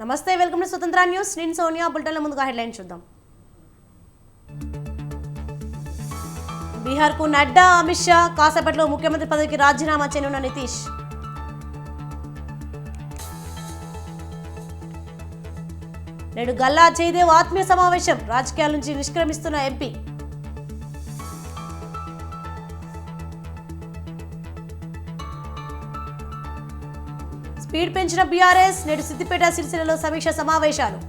నమస్తే, welcome to స్వతంత్ర news. నేను సోనియా. బులెటిన్ల ముందుగా హెడ్లైన్ చూద్దాం. బీహార్కు నడ్డా, అమిత్ షా. కాసేపట్లో ముఖ్యమంత్రి పదవికి రాజీనామా చేయనున్న నితీష్. నేడు గల్లా జయదేవ్ ఆత్మీయ సమావేశం. రాజకీయాల నుంచి నిష్క్రమిస్తున్న ఎంపీ. స్పీడ్ పెంచిన బీఆర్ఎస్. నేడు సిద్దిపేట, సిరిసిల్లలో సమీక్ష సమావేశాలు.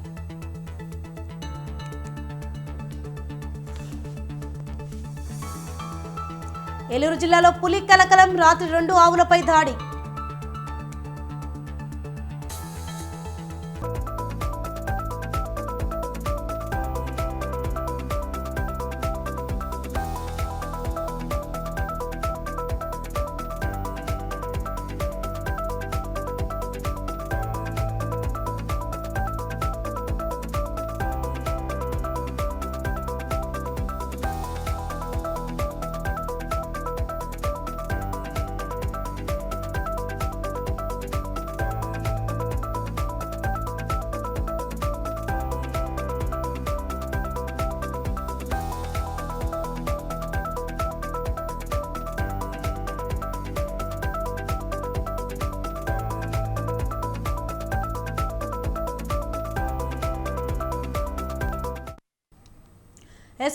ఏలూరు జిల్లాలో పులి కలకలం. రాత్రి 2 ఆవులపై దాడి.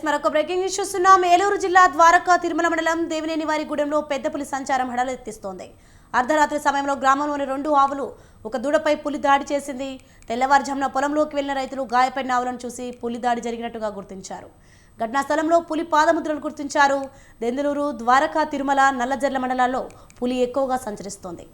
మరొక బ్రేకింగ్ న్యూస్ చూస్తున్నాం. ఏలూరు జిల్లా ద్వారకా తిరుమల మండలం దేవినేనివారిగూడెంలో పెద్ద పులి సంచారం హడలెత్తిస్తోంది. అర్ధరాత్రి సమయంలో గ్రామంలోని 2 ఆవులు, ఒక దూడపై పులి దాడి చేసింది. తెల్లవారుజామున పొలంలోకి వెళ్లిన రైతులు గాయపడిన ఆవులను చూసి పులి దాడి జరిగినట్టుగా గుర్తించారు. ఘటనా స్థలంలో పులి పాదముద్రలు గుర్తించారు. దెందులూరు, ద్వారకా తిరుమల, నల్లజర్ల మండలాల్లో పులి ఎక్కువగా సంచరిస్తోంది.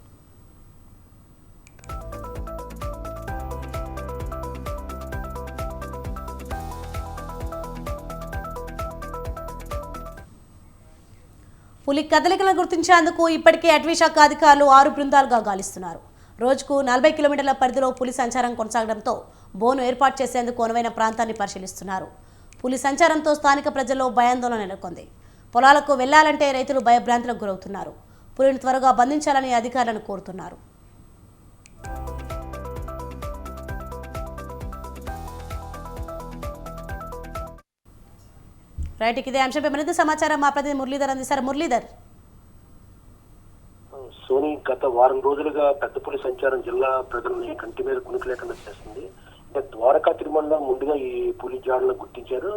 పులి కదలికలను గుర్తించేందుకు ఇప్పటికే అటవీశాఖ అధికారులు 6 బృందాలుగా గాలిస్తున్నారు. రోజుకు 40 కిలోమీటర్ల పరిధిలో పులి సంచారం కొనసాగడంతో బోను ఏర్పాటు చేసేందుకు అనువైన ప్రాంతాన్ని పరిశీలిస్తున్నారు. పులి సంచారంతో స్థానిక ప్రజల్లో భయాందోళన నెలకొంది. పొలాలకు వెళ్లాలంటే రైతులు భయభ్రాంతులకు గురవుతున్నారు. పులిని త్వరగా బంధించాలని అధికారులను కోరుతున్నారు. రైట్, ఇదే అంశంపై మరింత సమాచారం మా ప్రతినిధి మురళీధర్ అందిస్తారు. మురళీధర్. సోని, గత వారం రోజులుగా పెద్ద పులి సంచారం జిల్లా ప్రజల్ని కంటి మీద కునుకు లేకుండా చేస్తుంది. అంటే ద్వారకా తిరుమలలో ముందుగా ఈ పులి జాడలను గుర్తించారు.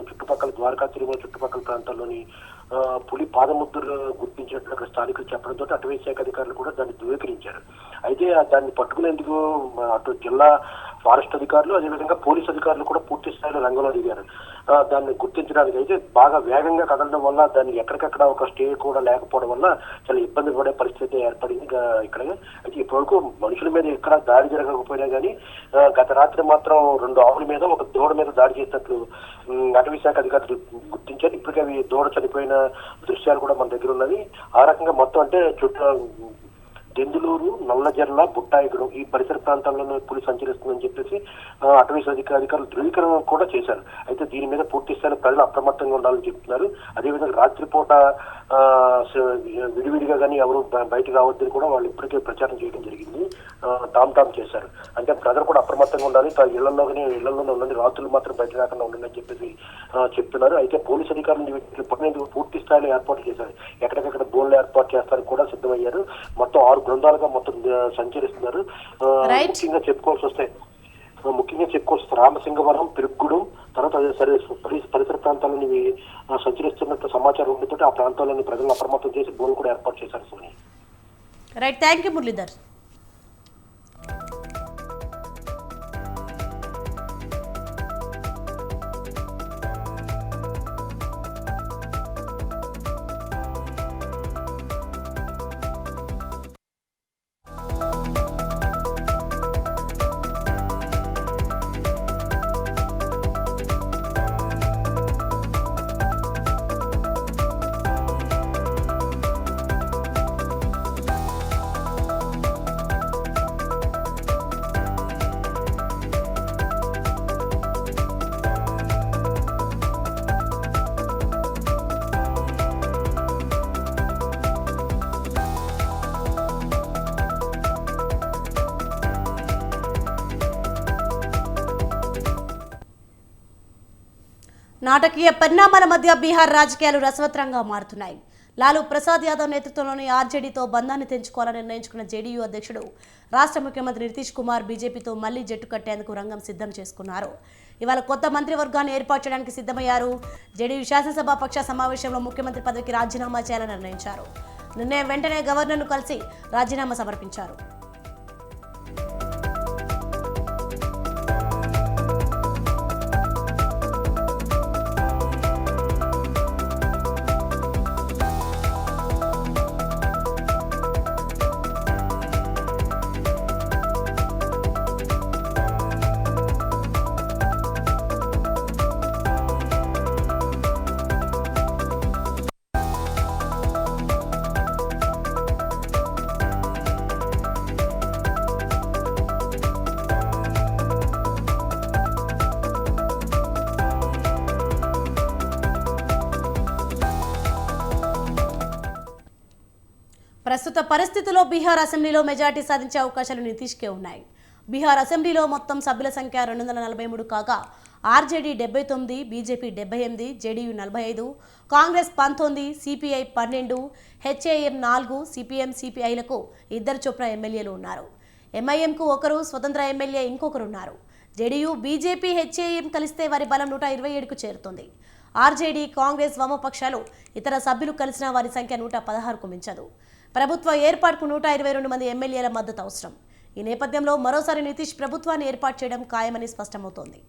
చుట్టుపక్కల ద్వారకా తిరుమల చుట్టుపక్కల ప్రాంతాల్లోని పులి పాదముద్రలు గుర్తించినట్లు అక్కడ స్థానికులు చెప్పడంతో అటవీ శాఖ అధికారులు కూడా దాన్ని ధృవీకరించారు. అయితే దాన్ని పట్టుకునేందుకు అటు జిల్లా ఫారెస్ట్ అధికారులు, అదేవిధంగా పోలీస్ అధికారులు కూడా పూర్తి స్థాయిలో రంగంలో దిగారు. దాన్ని గుర్తించడానికి అయితే బాగా వేగంగా కదలడం వల్ల దాన్ని ఎక్కడికక్కడ ఒక స్టే కూడా లేకపోవడం వల్ల చాలా ఇబ్బంది పడే పరిస్థితి ఏర్పడింది ఇక్కడ. అయితే ఇప్పటివరకు మనుషుల మీద ఎక్కడ దాడి జరగకపోయినా కానీ గత రాత్రి మాత్రం 2 ఆవుల మీద, ఒక దూడ మీద దాడి చేసినట్లు అటవీ శాఖ అధికారులు గుర్తించారు. ఇప్పటికే అవి దూడ చనిపోయిన దృశ్యాలు కూడా మన దగ్గర ఉన్నవి. ఆ రకంగా మొత్తం అంటే దెందులూరు, నల్లజర్ల, బుట్టాయిగూడెం ఈ పరిసర ప్రాంతాల్లోనే పులి సంచరిస్తుందని చెప్పేసి అటవీ అధికారులు ధృవీకరణ కూడా చేశారు. అయితే దీని మీద పూర్తి స్థాయిలో ప్రజలు అప్రమత్తంగా ఉండాలని చెప్తున్నారు. అదేవిధంగా రాత్రిపూట విడివిడిగా కానీ ఎవరు బయటకు రావద్దని కూడా వాళ్ళు ఇప్పటికే ప్రచారం చేయడం జరిగింది. టామ్ చేశారు. అంటే ప్రజలు కూడా అప్రమత్తంగా ఉండాలి, ఇళ్లలోనే ఉండండి, రాత్రులు మాత్రం బయట రాకుండా ఉండండి అని చెప్పేసి చెప్తున్నారు. అయితే పోలీసు అధికారులు పూర్తి స్థాయిలో ఏర్పాటు చేశారు. ఎక్కడికక్కడ బోన్లు ఏర్పాటు చేస్తానికి కూడా సిద్ధమయ్యారు. మొత్తం 6 బృందాలుగా మొత్తం సంచరిస్తున్నారు. ముఖ్యంగా చెప్పుకోవాల్సి వస్తే రామసింగవరం, పిరుగ్గూడెం, తర్వాత పరిసర ప్రాంతాలను సంచరిస్తున్నట్టు సమాచారం ఉండటంతో ఆ ప్రాంతాలను ప్రజలను అప్రమత్తం చేసి బోన్ కూడా ఏర్పాటు చేశారు. Soni. Right, thank you Muralidhar. నాటకీయ పరిణామాల మధ్య బీహార్ రాజకీయాలు రసవత్రంగా మారుతున్నాయి. లాలూ ప్రసాద్ యాదవ్ నేతృత్వంలోని ఆర్జేడీతో బంధాన్ని తెంచుకోవాలని నిర్ణయించుకున్న జేడీయూ అధ్యక్షుడు రాష్ట్ర ముఖ్యమంత్రి నితీష్ కుమార్ బీజేపీతో మళ్లీ జట్టు కట్టేందుకు రంగం సిద్ధం చేసుకున్నారు. ఇవాళ కొత్త మంత్రివర్గాన్ని ఏర్పాటు చేయడానికి సిద్ధమయ్యారు. జేడీయూ శాసనసభ పక్ష సమావేశంలో ముఖ్యమంత్రి పదవికి రాజీనామా చేయాలని నిర్ణయించారు. నిర్ణయం వెంటనే గవర్నర్ను కలిసి రాజీనామా సమర్పించారు. ప్రస్తుత పరిస్థితుల్లో బీహార్ అసెంబ్లీలో మెజార్టీ సాధించే అవకాశాలు నితీష్కే ఉన్నాయి. బీహార్ అసెంబ్లీలో మొత్తం సభ్యుల సంఖ్య 243 కాగా RJD 79, BJP 78, JDU 45, Congress 19, CPI 12, HAM 4, CPM సిపిఐలకు 2 చొప్పున ఎమ్మెల్యేలు ఉన్నారు. ఎంఐఎంకు 1, స్వతంత్ర ఎమ్మెల్యే ఇంకొకరు ఉన్నారు. జేడీయూ, బీజేపీ, హెచ్ఏఎం కలిస్తే వారి బలం 127కు చేరుతుంది. ఆర్జేడీ, కాంగ్రెస్, వామపక్షాలు ఇతర సభ్యులు కలిసిన వారి సంఖ్య 116కు మించదు. ప్రభుత్వ ఏర్పాటుకు 122 మంది ఎమ్మెల్యేల మద్దతు అవసరం. ఈ నేపథ్యంలో మరోసారి నితీష్ ప్రభుత్వాన్ని ఏర్పాటు చేయడం ఖాయమని స్పష్టమవుతోంది.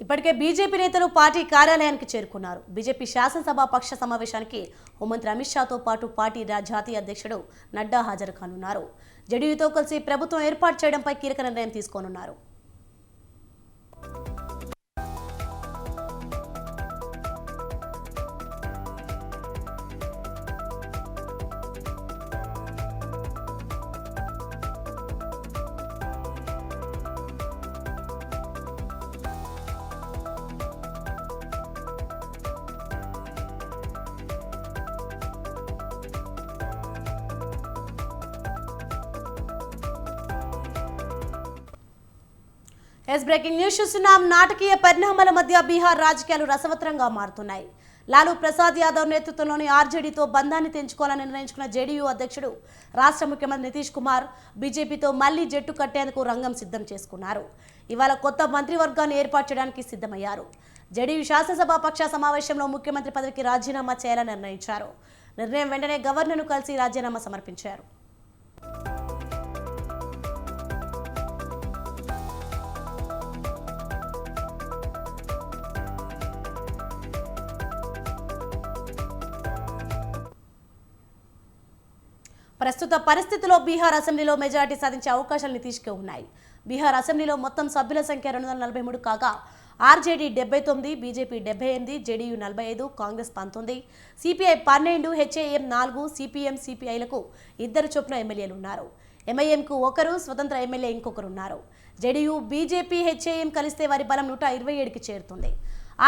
ఇప్పటికే బీజేపీ నేతలు పార్టీ కార్యాలయానికి చేరుకున్నారు. బీజేపీ శాసనసభ పక్ష సమావేశానికి హోంమంత్రి అమిత్ షాతో పాటు పార్టీ జాతీయ అధ్యక్షుడు నడ్డా హాజరు కానున్నారు. జేడీయూతో కలిసి ప్రభుత్వం ఏర్పాటు చేయడంపై కీలక నిర్ణయం తీసుకోనున్నారు. బ్రేకింగ్ న్యూస్ చూస్తున్నాం. నాటకీయ పరిణామాల మధ్య బీహార్ రాజకీయాలు రసవత్రంగా మారుతున్నాయి. లాలూ ప్రసాద్ యాదవ్ నేతృత్వంలోని ఆర్జేడీతో బంధాన్ని తెంచుకోవాలని నిర్ణయించుకున్న జేడీయూ అధ్యక్షుడు రాష్ట్ర ముఖ్యమంత్రి నితీష్ కుమార్ బీజేపీతో మళ్లీ జట్టు కట్టేందుకు రంగం సిద్ధం చేసుకున్నారు. ఇవాళ కొత్త మంత్రివర్గాన్ని ఏర్పాటు చేయడానికి సిద్ధమయ్యారు. జేడీయూ శాసనసభ పక్ష సమావేశంలో ముఖ్యమంత్రి పదవికి రాజీనామా చేయాలని నిర్ణయించారు. నిర్ణయం వెంటనే గవర్నర్ను కలిసి రాజీనామా సమర్పించారు. ప్రస్తుత పరిస్థితుల్లో బీహార్ అసెంబ్లీలో మెజార్టీ సాధించే అవకాశాలు నితీష్కే ఉన్నాయి. బీహార్ అసెంబ్లీలో మొత్తం సభ్యుల సంఖ్య 243 కాగా RJD 79, BJP 78, JDU 45, Congress 19, CPI 12, HAM 4, CPM సిపిఐలకు 2 చొప్పున ఎమ్మెల్యేలు ఉన్నారు. ఎంఐఎంకు 1, స్వతంత్ర ఎమ్మెల్యే ఇంకొకరు ఉన్నారు. జేడీయూ, బీజేపీ, హెచ్ఏఎం కలిస్తే వారి బలం 127కి చేరుతుంది.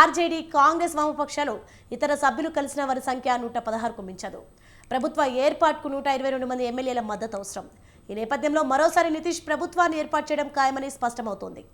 ఆర్జేడీ, కాంగ్రెస్, వామపక్షాలు ఇతర సభ్యులు కలిసిన వారి సంఖ్య 116కు మించదు. ప్రభుత్వ ఏర్పాటుకు 122 మంది ఎమ్మెల్యేల మద్దతు అవసరం. ఈ నేపథ్యంలో మరోసారి నితీష్ ప్రభుత్వాన్ని ఏర్పాటు చేయడం ఖాయమని స్పష్టమవుతోంది.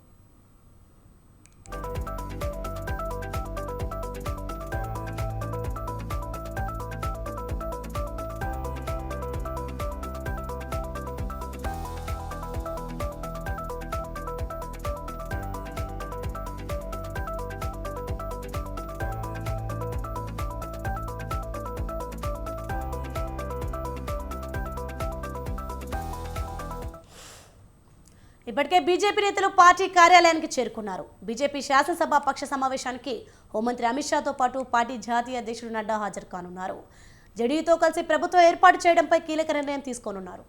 ఇప్పటికే బీజేపీ నేతలు పార్టీ కార్యాలయానికి చేరుకున్నారు. బీజేపీ శాసనసభ పక్ష సమావేశానికి హోంమంత్రి అమిత్ షాతో పాటు పార్టీ జాతీయ అధ్యక్షుడు నడ్డా హాజరు కానున్నారు. జేడీయూతో కలిసి ప్రభుత్వం ఏర్పాటు చేయడంపై కీలక నిర్ణయం తీసుకోనున్నారు.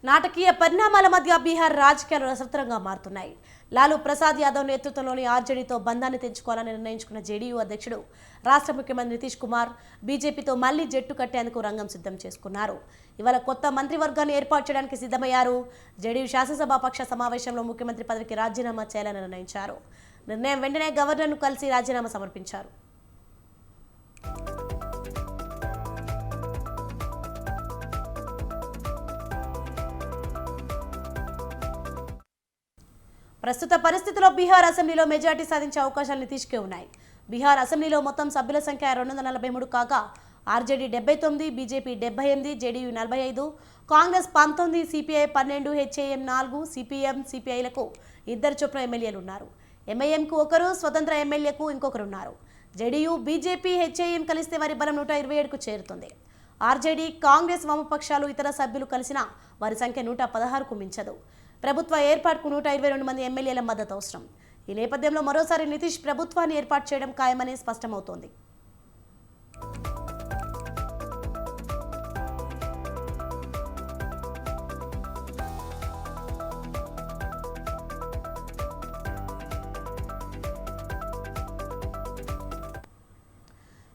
నాటకీయ పరిణామాల మధ్య బీహార్ రాజకీయాలు రసవత్తరంగా మారుతున్నాయి. లాలూ ప్రసాద్ యాదవ్ నేతృత్వంలోని ఆర్జేడీతో బంధాన్ని తెంచుకోవాలని నిర్ణయించుకున్న జేడీయూ అధ్యక్షుడు రాష్ట్ర ముఖ్యమంత్రి నితీష్ కుమార్ బీజేపీతో మళ్లీ జట్టు కట్టేందుకు రంగం సిద్ధం చేసుకున్నారు. ఇవాళ కొత్త మంత్రివర్గాన్ని ఏర్పాటు చేయడానికి సిద్ధమయ్యారు. జేడీయూ శాసనసభ పక్ష సమావేశంలో ముఖ్యమంత్రి పదవికి రాజీనామా చేయాలని నిర్ణయించారు. నిర్ణయం వెంటనే గవర్నర్ను కలిసి రాజీనామా సమర్పించారు. ప్రస్తుత పరిస్థితిలో బీహార్ అసెంబ్లీలో మెజార్టీ సాధించే అవకాశాలు నితీష్కే ఉన్నాయి. బీహార్ అసెంబ్లీలో మొత్తం సభ్యుల సంఖ్య 243 కాగా RJD 79, BJP 78, JDU 45, Congress 19, CPI 12, HAM 4, CPM సిపిఐలకు 2 చొప్పున ఎమ్మెల్యేలు ఉన్నారు. ఎంఐఎంకు ఒకరు, స్వతంత్ర ఎమ్మెల్యేకు ఇంకొకరున్నారు. జేడీయూ, బీజేపీ, హెచ్ఏఎం కలిస్తే వారి బలం 127కు చేరుతుంది. ఆర్జేడీ, కాంగ్రెస్, వామపక్షాలు ఇతర సభ్యులు కలిసినా వారి సంఖ్య 116కు మించదు. ప్రభుత్వ ఏర్పాటుకు 122 మంది ఎమ్మెల్యేల మద్దతు అవసరం. ఈ నేపథ్యంలో మరోసారి నితీష్ ప్రభుత్వాన్ని ఏర్పాటు చేయడం ఖాయమని స్పష్టమవుతోంది.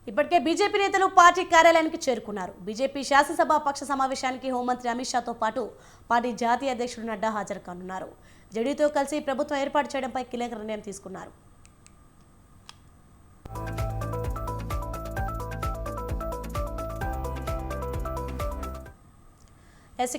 ఇప్పటికే బీజేపీ నేతలు పార్టీ కార్యాలయానికి చేరుకున్నారు. బీజేపీ శాసనసభ పక్ష సమావేశానికి హోంమంత్రి అమిత్ షాతో పాటు పార్టీ జాతీయ అధ్యక్షుడు నడ్డా హాజరు కానున్నారు. జేడీయూతో కలిసి ప్రభుత్వం ఏర్పాటు చేయడంపై కీలక నిర్ణయం తీసుకున్నారు.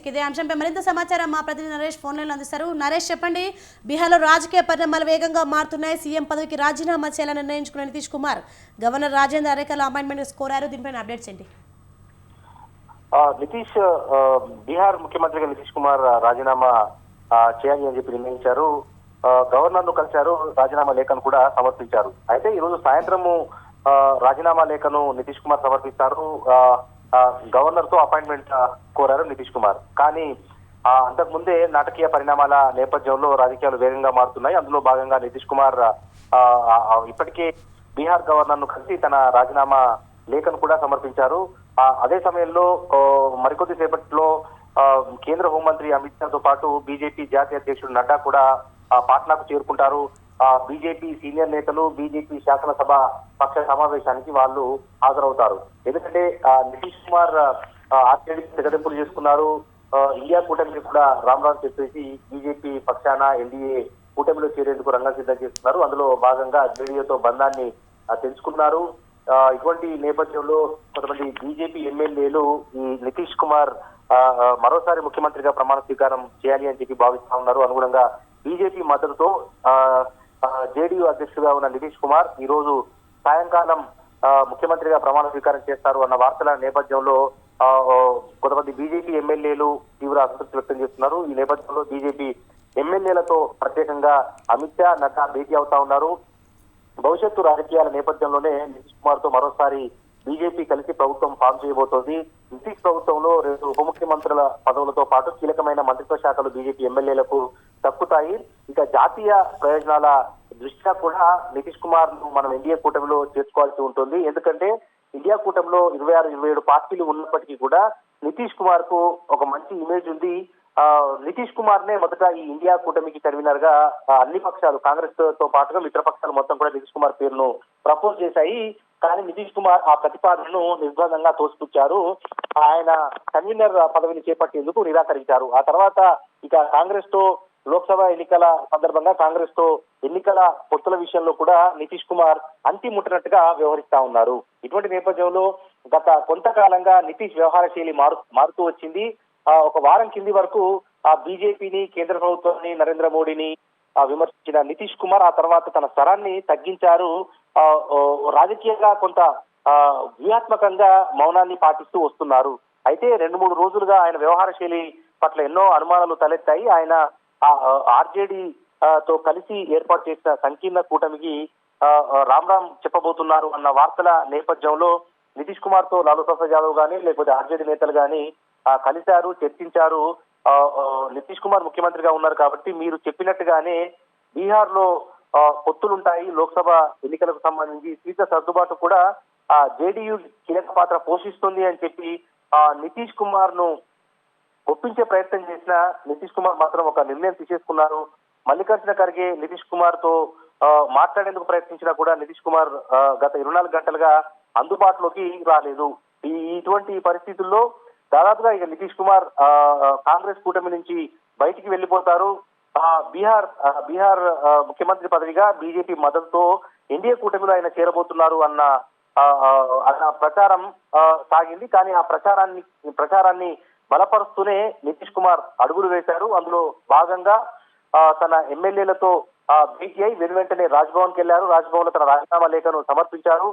ఇదే అంశంపై మరింత సమాచారం మా ప్రతినిధి నరేష్ ఫోన్ లైన్లో అందిస్తారు. నరేష్, చెప్పండి, బీహార్లో రాజకీయ పరిణామాలు వేగంగా మారుతున్నాయి. సీఎం పదవికి రాజీనామా చేయాలని నిర్ణయించుకున్న నితీష్ కుమార్ గవర్నర్ రాజేంద్ర అరేకల్ అపాయింట్మెంట్ కోరారు. దీనిపైన అప్డేట్స్ ఏంటి? నితీష్ బీహార్ ముఖ్యమంత్రిగా నితీష్ కుమార్ రాజీనామా చేయాలి అని చెప్పి నిర్ణయించారు. గవర్నర్ ను కలిశారు, రాజీనామా లేఖను కూడా సమర్పించారు. అయితే ఈ రోజు సాయంత్రము రాజీనామా లేఖను నితీష్ కుమార్ సమర్పిస్తారు. గవర్నర్ తో అపాయింట్మెంట్ కోరారు నితీష్ కుమార్. కానీ అంతకుముందే నాటకీయ పరిణామాల నేపథ్యంలో రాజకీయాలు వేగంగా మారుతున్నాయి. అందులో భాగంగా నితీష్ కుమార్ ఇప్పటికే బీహార్ గవర్నర్ ను కలిసి తన రాజీనామా లేఖను కూడా సమర్పించారు. అదే సమయంలో మరికొద్ది సేపట్లో కేంద్ర హోంమంత్రి అమిత్ షాతో పాటు బీజేపీ జాతీయ అధ్యక్షుడు నడ్డా కూడా పాట్నాకు చేరుకుంటారు. బీజేపీ సీనియర్ నేతలు బీజేపీ శాసనసభ పక్ష సమావేశానికి వాళ్ళు హాజరవుతారు. ఎందుకంటే నితీష్ కుమార్ ఆర్జేడీ తెగదెంపులు చేసుకున్నారు. ఇండియా కూటమిని కూడా రామ్ చెప్పేసి బీజేపీ పక్షాన ఎన్డీఏ కూటమిలో చేరేందుకు రంగం సిద్ధం చేస్తున్నారు. అందులో భాగంగా జేడీయూతో బంధాన్ని తెంచుకున్నారు. ఇటువంటి నేపథ్యంలో కొంతమంది బీజేపీ ఎమ్మెల్యేలు ఈ నితీష్ కుమార్ మరోసారి ముఖ్యమంత్రిగా ప్రమాణ స్వీకారం చేయాలి అని చెప్పి భావిస్తా ఉన్నారు. అనుగుణంగా బీజేపీ మద్దతుతో జేడీయూ అధ్యక్షుడిగా ఉన్న నితీష్ కుమార్ ఈ రోజు సాయంకాలం ముఖ్యమంత్రిగా ప్రమాణ స్వీకారం చేస్తారు అన్న వార్తల నేపథ్యంలో కొంతమంది బీజేపీ ఎమ్మెల్యేలు తీవ్ర అసంతృప్తి వ్యక్తం చేస్తున్నారు. ఈ నేపథ్యంలో బీజేపీ ఎమ్మెల్యేలతో ప్రత్యేకంగా అమిత్ షా, నడ్డా భేటీ అవుతా ఉన్నారు. భవిష్యత్తు రాజకీయాల నేపథ్యంలోనే నితీష్ కుమార్ తో మరోసారి బీజేపీ కలిసి ప్రభుత్వం ఫామ్ చేయబోతోంది. నితీష్ ప్రభుత్వంలో 2 ఉప ముఖ్యమంత్రుల పదవులతో పాటు కీలకమైన మంత్రిత్వ శాఖలు బీజేపీ ఎమ్మెల్యేలకు దక్కుతాయి. ఇక జాతీయ ప్రయోజనాల దృష్ట్యా కూడా నితీష్ కుమార్ ను మనం ఎన్డీఏ కూటమిలో చేర్చుకోవాల్సి ఉంటుంది. ఎందుకంటే ఇండియా కూటమిలో 26-27 పార్టీలు ఉన్నప్పటికీ కూడా నితీష్ కుమార్ కు ఒక మంచి ఇమేజ్ ఉంది. నితీష్ కుమార్ నే మొదట ఈ ఇండియా కూటమికి కన్వీనర్ గా అన్ని పక్షాలు కాంగ్రెస్ తో పాటుగా మిత్రపక్షాలు మొత్తం కూడా నితీష్ కుమార్ పేరును ప్రపోజ్ చేశాయి. కానీ నితీష్ కుమార్ ఆ ప్రతిపాదనను నిర్బంధంగా తోసిపుచ్చారు. ఆయన కన్వీనర్ పదవిని చేపట్టేందుకు నిరాకరించారు. ఆ తర్వాత ఇక కాంగ్రెస్ తో లోక్సభ ఎన్నికల సందర్భంగా కాంగ్రెస్ తో ఎన్నికల పొత్తుల విషయంలో కూడా నితీష్ కుమార్ అంతిముట్టినట్టుగా వ్యవహరిస్తా ఉన్నారు. ఇటువంటి నేపథ్యంలో గత కొంతకాలంగా నితీష్ వ్యవహార శైలి మారుతూ వచ్చింది. ఒక వారం కింది వరకు ఆ బీజేపీని, కేంద్ర ప్రభుత్వాన్ని, నరేంద్ర మోడీని విమర్శించిన నితీష్ కుమార్ ఆ తర్వాత తన స్వరాన్ని తగ్గించారు. రాజకీయంగా కొంత వ్యూహాత్మకంగా మౌనాన్ని పాటిస్తూ వస్తున్నారు. అయితే 2-3 రోజులుగా ఆయన వ్యవహార శైలి పట్ల ఎన్నో అనుమానాలు తలెత్తాయి. ఆయన ఆర్జేడీ తో కలిసి ఏర్పాటు చేసిన సంకీర్ణ కూటమికి రామ్ చెప్పబోతున్నారు అన్న వార్తల నేపథ్యంలో నితీష్ కుమార్ తో లాలూ ప్రసాద్ యాదవ్ గానీ లేకపోతే ఆర్జేడీ నేతలు గానీ కలిశారు, చర్చించారు. నితీష్ కుమార్ ముఖ్యమంత్రిగా ఉన్నారు కాబట్టి మీరు చెప్పినట్టుగానే బీహార్ లో పొత్తులుంటాయి. లోక్సభ ఎన్నికలకు సంబంధించి సీట్ల సర్దుబాటు కూడా జేడీయూ కీలక పాత్ర పోషిస్తుంది అని చెప్పి నితీష్ కుమార్ ను ఒప్పించే ప్రయత్నం చేసిన నితీష్ కుమార్ మాత్రం ఒక నిర్ణయం తీసేసుకున్నారు. మల్లికార్జున ఖర్గే నితీష్ కుమార్ తో మాట్లాడేందుకు ప్రయత్నించినా కూడా నితీష్ కుమార్ గత 24 గంటలుగా అందుబాటులోకి రాలేదు. ఇటువంటి పరిస్థితుల్లో దాదాపుగా ఇక నితీష్ కుమార్ కాంగ్రెస్ కూటమి నుంచి బయటికి వెళ్లిపోతారు. బీహార్ ముఖ్యమంత్రి పదవిగా బీజేపీ మద్దతుతో ఎన్డీఏ కూటమిలో ఆయన చేరబోతున్నారు అన్న ప్రచారం సాగింది. కానీ ఆ ప్రచారాన్ని బలపరుస్తూనే నితీష్ కుమార్ అడుగులు వేశారు. అందులో భాగంగా తన ఎమ్మెల్యేలతో భేటీ అయి వెంటనే రాజ్భవన్కి వెళ్లారు. రాజ్భవన్ లో తన రాజీనామా లేఖను సమర్పించారు.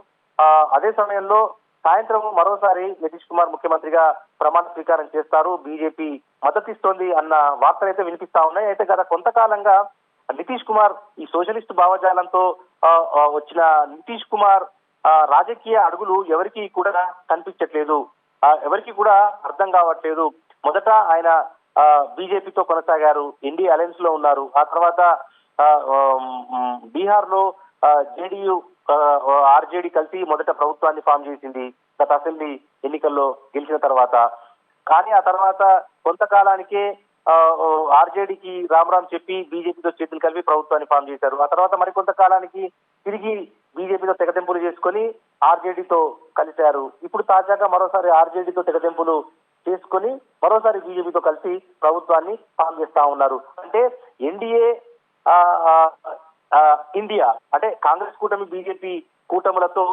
అదే సమయంలో సాయంత్రం మరోసారి నితీష్ కుమార్ ముఖ్యమంత్రిగా ప్రమాణ స్వీకారం చేస్తారు. బీజేపీ మద్దతిస్తోంది అన్న వార్తలు అయితే వినిపిస్తా ఉన్నాయి. అయితే గత కొంతకాలంగా నితీష్ కుమార్ ఈ సోషలిస్ట్ భావజాలంతో వచ్చిన నితీష్ కుమార్ రాజకీయ అడుగులు ఎవరికి కూడా కనిపించట్లేదు, ఎవరికి కూడా అర్థం కావట్లేదు. మొదట ఆయన బీజేపీతో కొనసాగారు, ఎన్డీఏ అలయన్స్ లో ఉన్నారు. ఆ తర్వాత బీహార్ లో జేడీయూ ఆర్జేడీ కలిసి మొదట ప్రభుత్వాన్ని ఫామ్ చేసింది గత అసెంబ్లీ ఎన్నికల్లో గెలిచిన తర్వాత. కానీ ఆ తర్వాత కొంతకాలానికే ఆర్జేడీకి రామ్ చెప్పి బీజేపీతో చేతులు కలిపి ప్రభుత్వాన్ని ఫామ్ చేశారు. ఆ తర్వాత మరికొంతకాలానికి తిరిగి బీజేపీతో తెగదెంపులు చేసుకుని ఆర్జేడీతో కలిశారు. ఇప్పుడు తాజాగా మరోసారి ఆర్జేడీతో తెగదెంపులు చేసుకుని మరోసారి బీజేపీతో కలిసి ప్రభుత్వాన్ని ఫామ్ చేస్తా ఉన్నారు. అంటే ఎన్డీఏ ఇండియా అంటే కాంగ్రెస్ కూటమి బీజేపీ కూటములతో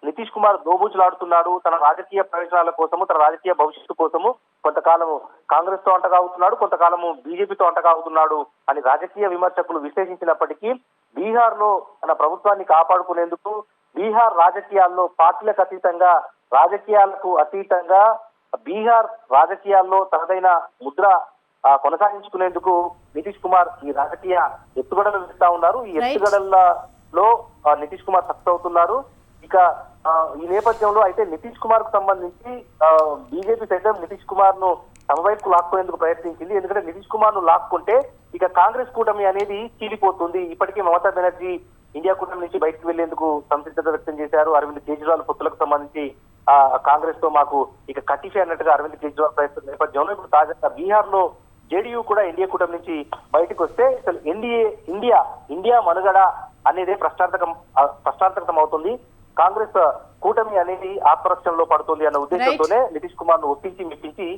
నితీష్ కుమార్ దోబూచులాడుతున్నాడు. తన రాజకీయ ప్రయోజనాల కోసము, తన రాజకీయ భవిష్యత్తు కోసము కొంతకాలము కాంగ్రెస్ తో అంటగాగుతున్నాడు, కొంతకాలము బీజేపీతో అంటగాగుతున్నాడు అని రాజకీయ విమర్శకులు విశ్లేషించినప్పటికీ బీహార్ లో తన ప్రభుత్వాన్ని కాపాడుకునేందుకు బీహార్ రాజకీయాల్లో పార్టీలకు అతీతంగా, రాజకీయాలకు అతీతంగా బీహార్ రాజకీయాల్లో తనదైన ముద్ర కొనసాగించుకునేందుకు నితీష్ కుమార్ ఈ రాజకీయ ఎత్తుగడలు వేస్తా ఉన్నారు. ఈ ఎత్తుగడలలో నితీష్ కుమార్ సక్సెస్ అవుతున్నారు. ఇక ఈ నేపథ్యంలో అయితే నితీష్ కుమార్ కు సంబంధించి బీజేపీ సైతం నితీష్ కుమార్ ను తమ వైపుకు లాక్కునేందుకు ప్రయత్నించింది. ఎందుకంటే నితీష్ కుమార్ ను లాక్కుంటే ఇక కాంగ్రెస్ కూటమి అనేది చీలిపోతుంది. ఇప్పటికీ మమతా బెనర్జీ ఇండియా కూటమి నుంచి బయటకు వెళ్లేందుకు సంసిద్ధత వ్యక్తం చేశారు. అరవింద్ కేజ్రీవాల్ పొత్తులకు సంబంధించి కాంగ్రెస్ తో మాకు ఇక కట్టిఫే అన్నట్టుగా అరవింద్ కేజ్రీవాల్ ప్రయత్నం నేపథ్యంలో ఇప్పుడు తాజాగా బీహార్ లో జేడీయూ కూడా ఎన్డీఏ కూటమి నుంచి బయటకు వస్తే అసలు ఇండియా మనుగడ అనేది ప్రశ్నార్థకం అవుతుంది. కాంగ్రెస్ కూటమి అనేది ఆత్మరక్షణలో పడుతుంది అన్న ఉద్దేశంతోనే నితీష్ కుమార్ ను ఒప్పించి మెప్పించి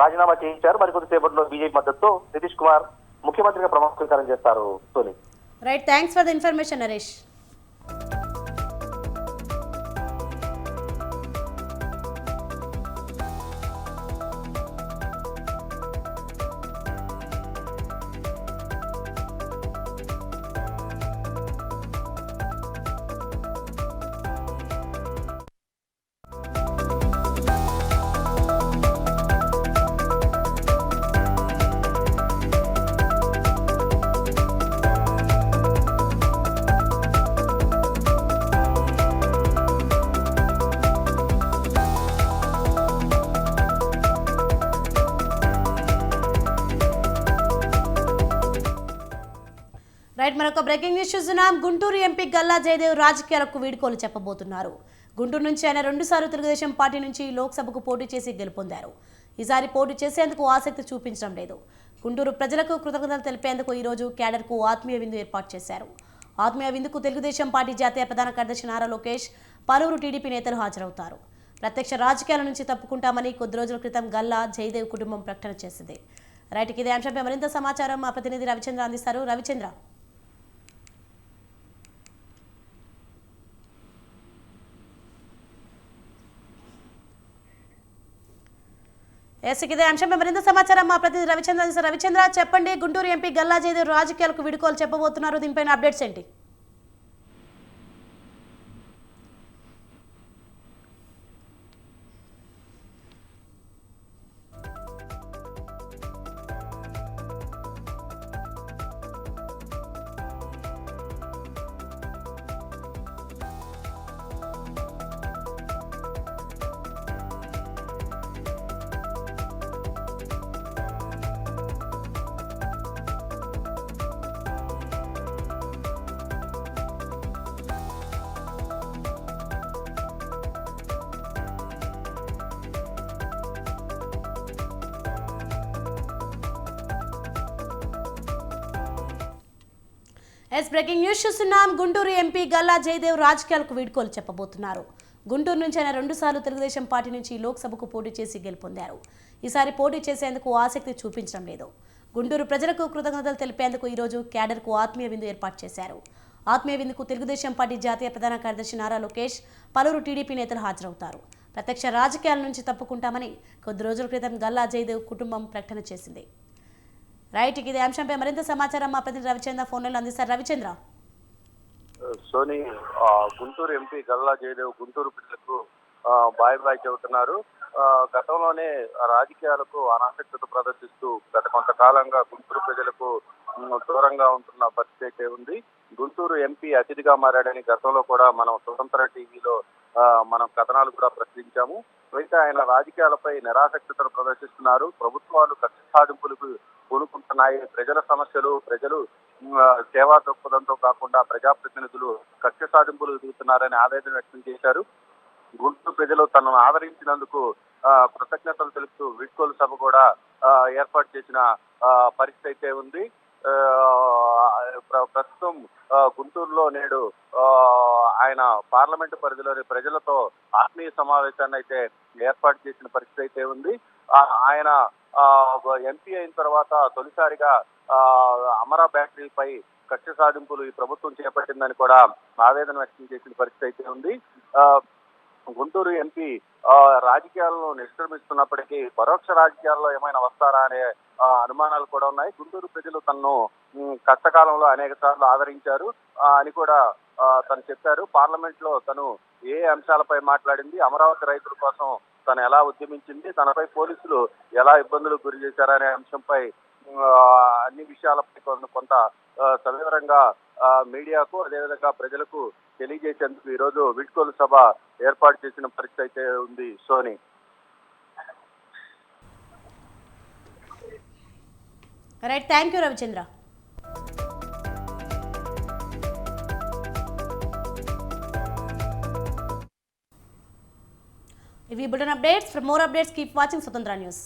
రాజీనామా చేయించారు. మరికొద్దిసేపట్లో బీజేపీ మద్దతుతో నితీష్ కుమార్ ముఖ్యమంత్రిగా ప్రమాణ స్వీకారం చేస్తారు. Soni, right, thanks for the information Naresh. Right, మరొక బ్రేకింగ్ న్యూస్ చూస్తున్నాం. గుంటూరు ఎంపీ గల్లా జయదేవ్ రాజకీయాలకు వీడ్కోలు చెప్పబోతున్నారు. గుంటూరు నుంచి ఆయన 2 సార్లు తెలుగుదేశం పార్టీ నుంచి లోక్సభకు పోటీ చేసి గెలుపొందారు. ఈసారి పోటీ చేసేందుకు ఆసక్తి చూపించడం లేదు. గుంటూరు ప్రజలకు కృతజ్ఞతలు తెలిపేందుకు ఈరోజు క్యాడర్కు ఆత్మీయ విందు ఏర్పాటు చేశారు. ఆత్మీయ విందుకు తెలుగుదేశం పార్టీ జాతీయ ప్రధాన కార్యదర్శి నారా లోకేష్, పలువురు టీడీపీ నేతలు హాజరవుతారు. ప్రత్యక్ష రాజకీయాల నుంచి తప్పుకుంటామని కొద్ది రోజుల క్రితం గల్లా జయదేవ్ కుటుంబం ప్రకటన చేసింది. రైట్, ఇదే అంశంపై మరింత సమాచారం మా ప్రతినిధి రవిచంద్ర అందిస్తారు. రవిచంద్ర, ఇదే అంశంపై మరింత సమాచారం మా ప్రతినిధి రవిచంద్ర అందిస్తారు. రవిచంద్ర, చెప్పండి, గుంటూరు ఎంపీ గల్లా జయదేవ్ రాజకీయాలకు వీడ్కోలు చెప్పబోతున్నారు. దీనిపైన అప్డేట్స్ ఏంటి? ఎస్ బ్రేకింగ్ న్యూస్ చూస్తున్నాం. గుంటూరు ఎంపీ గల్లా జయదేవ్ రాజకీయాలకు వీడ్కోలు చెప్పబోతున్నారు. గుంటూరు నుంచి ఆయన 2 సార్లు తెలుగుదేశం పార్టీ నుంచి లోక్సభకు పోటీ చేసి గెలుపొందారు. ఈసారి పోటీ చేసేందుకు ఆసక్తి చూపించడం లేదు. గుంటూరు ప్రజలకు కృతజ్ఞతలు తెలిపేందుకు ఈరోజు క్యాడర్కు ఆత్మీయ విందు ఏర్పాటు చేశారు. ఆత్మీయ విందుకు తెలుగుదేశం పార్టీ జాతీయ ప్రధాన కార్యదర్శి నారా లోకేష్, పలువురు టీడీపీ నేతలు హాజరవుతారు. ప్రత్యక్ష రాజకీయాల నుంచి తప్పుకుంటామని కొద్ది రోజుల క్రితం గల్లా జయదేవ్ కుటుంబం ప్రకటన చేసింది. రైట్, ఇదే అంశంపై మరింత సమాచారం మా ప్రతినిధి రవిచంద్ర ఫోన్లో అందిస్తారు. రవిచంద్ర, సోని, గుంటూరు ఎంపీ గల్లా జయదేవ్ గుంటూరు ప్రజలకు బాయ్ చెబుతున్నారు. గతంలోనే రాజకీయాలకు అనాసక్తత ప్రదర్శిస్తూ గత కొంతకాలంగా గుంటూరు ప్రజలకు దూరంగా ఉంటున్న పరిస్థితి అయితే ఉంది. గుంటూరు ఎంపీ అతిథిగా మారాడని గతంలో కూడా మనం స్వతంత్ర టీవీలో మనం కథనాలు కూడా ప్రచురించాము. అయితే ఆయన రాజకీయాలపై నిరాసక్తతను ప్రదర్శిస్తున్నారు. ప్రభుత్వాలు కక్ష సాధింపులకు పూనుకుంటున్నాయి. ప్రజల సమస్యలు, ప్రజలు సేవా దృక్పథంతో కాకుండా ప్రజాప్రతినిధులు కక్ష సాధింపులు ఎదుగుతున్నారని ఆవేదన వ్యక్తం చేశారు. గుంటూరు ప్రజలు తనను ఆదరించినందుకు కృతజ్ఞతలు తెలుపుతూ వీడ్కోలు సభ కూడా ఏర్పాటు చేసిన పరిస్థితి అయితే ఉంది. ప్రస్తుతం గుంటూరులో నేడు ఆయన పార్లమెంటు పరిధిలోని ప్రజలతో ఆత్మీయ సమావేశాన్ని అయితే ఏర్పాటు చేసిన పరిస్థితి అయితే ఉంది. ఆయన ఎంపీ అయిన తర్వాత తొలిసారిగా అమరా బ్యాటరీపై కక్ష సాధింపులు ఈ ప్రభుత్వం చేపట్టిందని కూడా ఆవేదన వ్యక్తం చేసిన పరిస్థితి అయితే ఉంది. గుంటూరు ఎంపీ రాజకీయాలను నిష్క్రమిస్తున్నప్పటికీ పరోక్ష రాజకీయాల్లో ఏమైనా వస్తారా అనే అనుమానాలు కూడా ఉన్నాయి. గుంటూరు ప్రజలు తనను కష్టకాలంలో అనేక సార్లు ఆదరించారు అని కూడా తను చెప్పారు. పార్లమెంట్ లో తను ఏ అంశాలపై మాట్లాడింది, అమరావతి రైతుల కోసం తను ఎలా ఉద్యమించింది, తనపై పోలీసులు ఎలా ఇబ్బందులకు గురి చేశారనే అంశంపై అన్ని విషయాలపై కొంత సవివరంగా మీడియాకు అదేవిధంగా ప్రజలకు తెలియజేసేందుకు ఈరోజు వీడ్కోలు సభ ఏర్పాటు చేసిన పరిస్థితి అయితే ఉంది. Soni, right, thank you Ravichandra. ఇవి bulletin updates. For more updates keep watching Swatantra news.